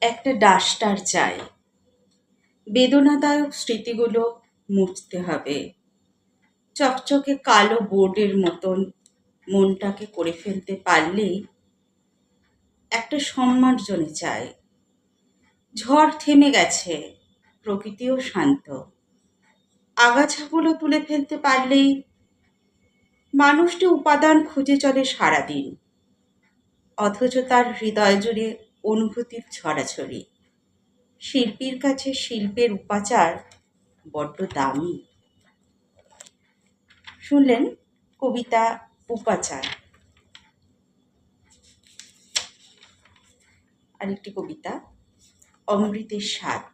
একটা ডাস্টার চাই। বেদনাদায়ক স্মৃতিগুলো মুছতে হবে। চকচকে কালো বোর্ডের মতন মনটাকে করে ফেলতে পারলেই একটা সম্মার্জনী চাই। ঝড় থেমে গেছে, প্রকৃতিও শান্ত। আগাছাগুলো তুলে ফেলতে পারলেই মানুষটি উপাদান খুঁজে চলে সারাদিন, অথচ তার হৃদয় জুড়ে অনুভূতির ছড়াছড়ি। শিল্পীর কাছে শিল্পের উপাচার বড্ড দামি। শুনলেন কবিতা উপাচার। আরেকটি কবিতা অমৃতের স্বাদ।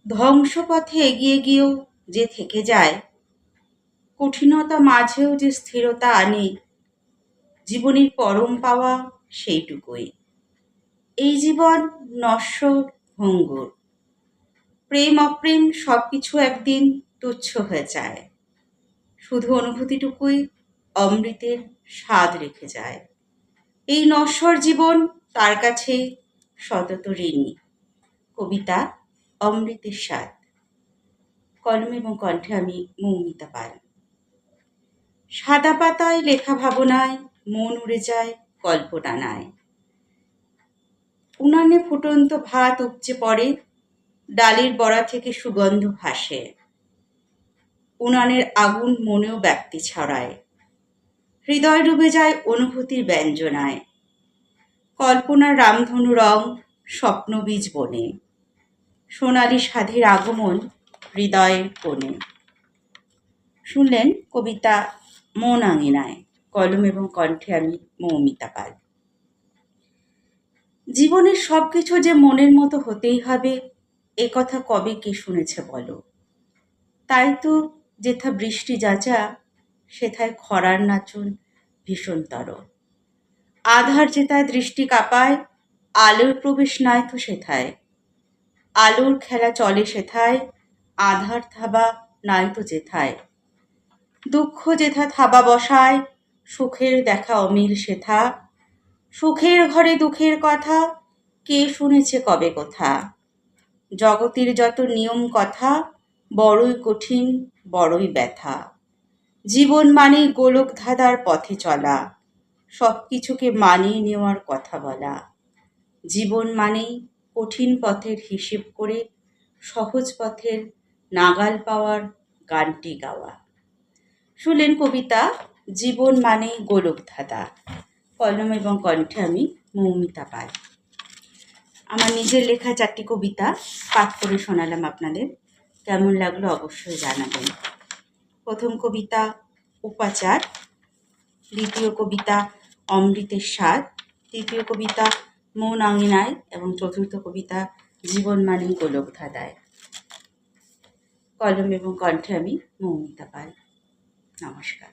ধ্বংসপথে এগিয়ে গিয়েও যে থেকে যায়, কঠিনতা মাঝেও যে স্থিরতা আনে, জীবনের পরম পাওয়া সেইটুকুই। এই জীবন নশ্বর, ভঙ্গুর। প্রেম অপ্রেম সবকিছু একদিন তুচ্ছ হয়ে যায়, শুধু অনুভূতিটুকুই অমৃতের স্বাদ রেখে যায়। এই নশ্বর জীবন তার কাছে সতত ঋণী। কবিতা অমৃতের স্বাদ। কলম এবং কণ্ঠে আমি মৌমিতা পাল। সাদা পাতায় লেখা ভাবনায় মন উড়ে যায় কল্পনায়। উনানে ফুটন্ত ভাত উপচে পড়ে, ডালের বড়া থেকে সুগন্ধ ভাসে। উনানের আগুন মনেও ব্যক্তি ছড়ায়, হৃদয় ডুবে যায় অনুভূতির ব্যঞ্জনায়। কল্পনার রামধনু রং স্বপ্ন বীজ বনে, সোনালি সাধের আগমন হৃদয়ের কোণে। শুনলেন কবিতা মন আঙিনায়। কলম এবং কণ্ঠে আমি মৌমিতা পাল। জীবনের সবকিছু যে মনের মতো হতেই হবে, এ কথা কবে কে শুনেছে বলো। তাই তো যেথা বৃষ্টি যাচা, সেথায় খরার নাচন ভীষণতর। আধার যেথায় দৃষ্টি কাঁপায়, আলোর প্রবেশ নাই তো সেথায়। আলোর খেলা চলে সেথায়, আধার থাবা নাই তো যেথায়। দুঃখ যেথা থাবা বসায়, সুখের দেখা অমিল সেথা। সুখের ঘরে দুঃখের কথা, কে শুনেছে কবে কোথা। জগতের যত নিয়ম কথা, বড়ই কঠিন বড়ই ব্যথা। জীবন মানেই গোলক ধাঁধার পথে চলা, সব কিছুকে মানিয়ে নেওয়ার কথা বলা। জীবন মানেই কঠিন পথের হিসেব করে সহজ পথের নাগাল পাওয়ার গানটি গাওয়া। শুনলেন কবিতা জীবন মানেই গোলক ধাঁধা। কলম এবং কণ্ঠে আমি মৌমিতা পাল। আমার নিজের লেখা 4টি কবিতা পাঠ করে শোনালাম আপনাদের। কেমন লাগলো অবশ্যই জানাবেন। প্রথম কবিতা উপাচার, দ্বিতীয় কবিতা অমৃতের স্বাদ, তৃতীয় কবিতা মন আঙিনায় এবং চতুর্থ কবিতা জীবন মানেই গোলক ধাঁধায়। কলম এবং কণ্ঠে আমি মৌমিতা পাল। নমস্কার।